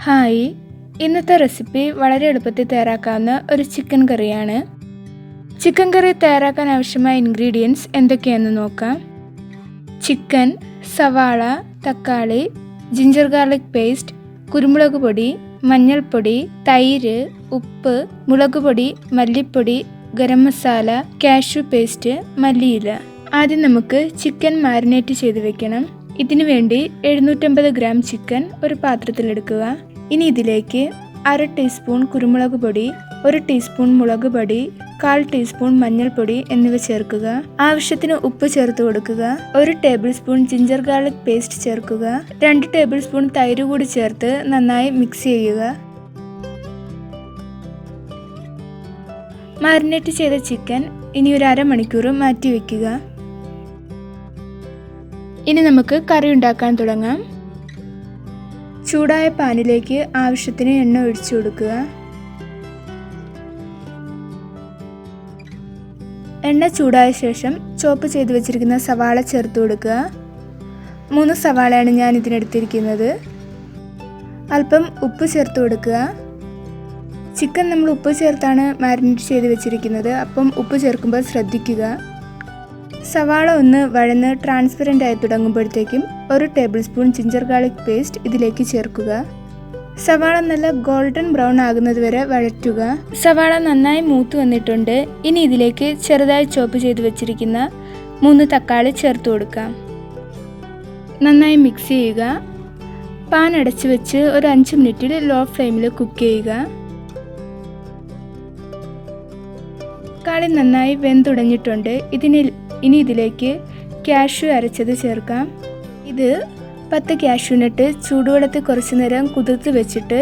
Hi, ഇന്നത്തെ recipe വളരെ എളുപ്പത്തിൽ തയ്യാറാക്കാവുന്ന ഒരു ചിക്കൻ കറിയാണ്. ചിക്കൻ കറി തയ്യാറാക്കാൻ ആവശ്യമായ ഇൻഗ്രീഡിയൻസ് എന്തൊക്കെയാണെന്ന് നോക്കാം. ചിക്കൻ, സവാള, തക്കാളി, ജിഞ്ചർ ഗാർലിക് പേസ്റ്റ്, കുരുമുളക് പൊടി, മഞ്ഞൾപ്പൊടി, തൈര്, ഉപ്പ്, മുളക് പൊടി, മല്ലിപ്പൊടി, ഗരം മസാല, കാഷ്യൂ പേസ്റ്റ്, മല്ലിയില. ആദ്യം നമുക്ക് ചിക്കൻ മാരിനേറ്റ് ചെയ്ത് വെക്കണം. ഇതിനു വേണ്ടി 750 ഗ്രാം ചിക്കൻ ഒരു പാത്രത്തിലെടുക്കുക. ഇനി ഇതിലേക്ക് 1/2 ടീസ്പൂൺ കുരുമുളക് പൊടി, 1 ടീസ്പൂൺ മുളക് പൊടി, 1/4 ടീസ്പൂൺ മഞ്ഞൾപ്പൊടി എന്നിവ ചേർക്കുക. ആവശ്യത്തിന് ഉപ്പ് ചേർത്ത് കൊടുക്കുക. 1 table spoon ginger garlic paste ചേർക്കുക. 2 ടേബിൾ സ്പൂൺ തൈര് കൂടി ചേർത്ത് നന്നായി മിക്സ് ചെയ്യുക. മാരിനേറ്റ് ചെയ്ത ചിക്കൻ ഇനി ഒരു അരമണിക്കൂർ മാറ്റി വയ്ക്കുക. ഇനി നമുക്ക് കറി ഉണ്ടാക്കാൻ തുടങ്ങാം. ചൂടായ പാനിലേക്ക് ആവശ്യത്തിന് എണ്ണ ഒഴിച്ചു കൊടുക്കുക. എണ്ണ ചൂടായ ശേഷം ചോപ്പ് ചെയ്ത് വെച്ചിരിക്കുന്ന സവാള ചേർത്ത് കൊടുക്കുക. 3 സവാളയാണ് ഞാൻ ഇതിനെടുത്തിരിക്കുന്നത്. അല്പം ഉപ്പ് ചേർത്ത് കൊടുക്കുക. ചിക്കൻ നമ്മൾ ഉപ്പ് ചേർത്താണ് മാരിനേറ്റ് ചെയ്ത് വെച്ചിരിക്കുന്നത്, അപ്പം ഉപ്പ് ചേർക്കുമ്പോൾ ശ്രദ്ധിക്കുക. സവാള ഒന്ന് വഴന്ന് ട്രാൻസ്പെറൻ്റ് ആയി തുടങ്ങുമ്പോഴത്തേക്കും 1 table spoon ginger garlic paste ഇതിലേക്ക് ചേർക്കുക. സവാള നല്ല ഗോൾഡൻ ബ്രൗൺ ആകുന്നത് വരെ വഴറ്റുക. സവാള നന്നായി മൂത്ത് വന്നിട്ടുണ്ട്. ഇനി ഇതിലേക്ക് ചെറുതായി ചോപ്പ് ചെയ്ത് വെച്ചിരിക്കുന്ന 3 തക്കാളി ചേർത്ത് കൊടുക്കാം. നന്നായി മിക്സ് ചെയ്യുക. പാൻ അടച്ചു വെച്ച് ഒരു 5 മിനിറ്റിൽ ലോ ഫ്ലെയിമിൽ കുക്ക് ചെയ്യുക. തക്കാളി നന്നായി വെന്തുടഞ്ഞിട്ടുണ്ട്. ഇനി ഇതിലേക്ക് കാഷ്യൂ അരച്ചത് ചേർക്കാം. ഇത് 10 കാഷ്യൂനട്ട് ചൂടുവെള്ളത്തിൽ കുറച്ചു നേരം കുതിർത്ത് വെച്ചിട്ട്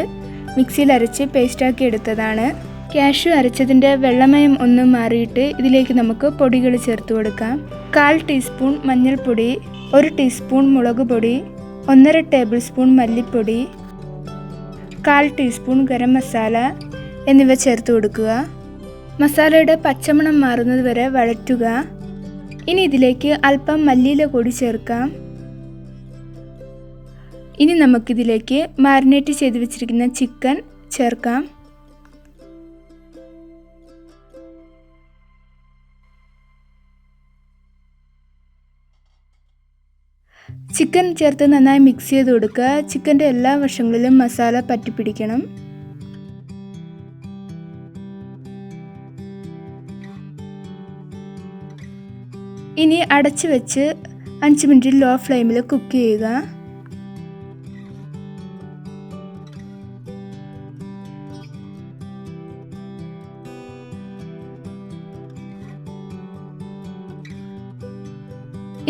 മിക്സിയിൽ അരച്ച് പേസ്റ്റാക്കി എടുത്തതാണ്. കാഷ്യൂ അരച്ചതിൻ്റെ വെള്ളമയം ഒന്ന് മാറിയിട്ട് ഇതിലേക്ക് നമുക്ക് പൊടികൾ ചേർത്ത് കൊടുക്കാം. 1/4 ടീസ്പൂൺ മഞ്ഞൾപ്പൊടി, 1 ടീസ്പൂൺ മുളക് പൊടി, 1.5 ടേബിൾ സ്പൂൺ മല്ലിപ്പൊടി, 1/4 ടീസ്പൂൺ ഗരം മസാല എന്നിവ ചേർത്ത് കൊടുക്കുക. മസാലയുടെ പച്ചമണം മാറുന്നത് വരെ വഴറ്റുക. ഇനി ഇതിലേക്ക് അല്പം മല്ലിയില കൂടി ചേർക്കാം. ഇനി നമുക്കിതിലേക്ക് മാരിനേറ്റ് ചെയ്ത് വെച്ചിരിക്കുന്ന ചിക്കൻ ചേർക്കാം. ചിക്കൻ ചേർത്ത് നന്നായി മിക്സ് ചെയ്ത് കൊടുക്കുക. ചിക്കൻ്റെ എല്ലാ വശങ്ങളിലും മസാല പറ്റിപ്പിടിക്കണം. ഇനി അടച്ചു വെച്ച് 5 മിനിറ്റ് ലോ ഫ്ലെയിമിൽ കുക്ക് ചെയ്യുക.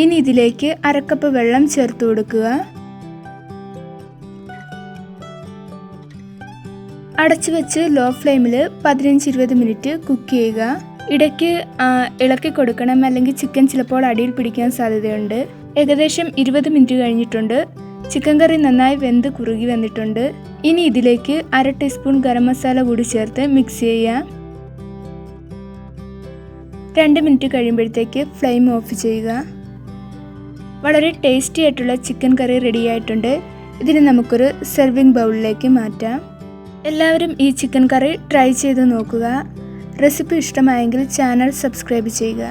ഇനി ഇതിലേക്ക് 1/2 കപ്പ് വെള്ളം ചേർത്ത് കൊടുക്കുക. അടച്ചു വെച്ച് ലോ ഫ്ലെയിമിൽ 15-20 മിനിറ്റ് കുക്ക് ചെയ്യുക. ഇടയ്ക്ക് ഇളക്കി കൊടുക്കണം, അല്ലെങ്കിൽ ചിക്കൻ ചിലപ്പോൾ അടിയിൽ പിടിക്കാൻ സാധ്യതയുണ്ട്. ഏകദേശം 20 മിനിറ്റ് കഴിഞ്ഞിട്ടുണ്ട്. ചിക്കൻ കറി നന്നായി വെന്ത് കുറുകി വന്നിട്ടുണ്ട്. ഇനി ഇതിലേക്ക് 1/2 ടീസ്പൂൺ ഗരം മസാല കൂടി ചേർത്ത് മിക്സ് ചെയ്യാം. 2 മിനിറ്റ് കഴിയുമ്പോഴത്തേക്ക് ഫ്ലെയിം ഓഫ് ചെയ്യുക. വളരെ ടേസ്റ്റി ആയിട്ടുള്ള ചിക്കൻ കറി റെഡി ആയിട്ടുണ്ട്. ഇതിന് നമുക്കൊരു സെർവിങ് ബൗളിലേക്ക് മാറ്റാം. എല്ലാവരും ഈ ചിക്കൻ കറി ട്രൈ ചെയ്ത് നോക്കുക. റെസിപ്പി ഇഷ്ടമായെങ്കിൽ ചാനൽ സബ്സ്ക്രൈബ് ചെയ്യുക.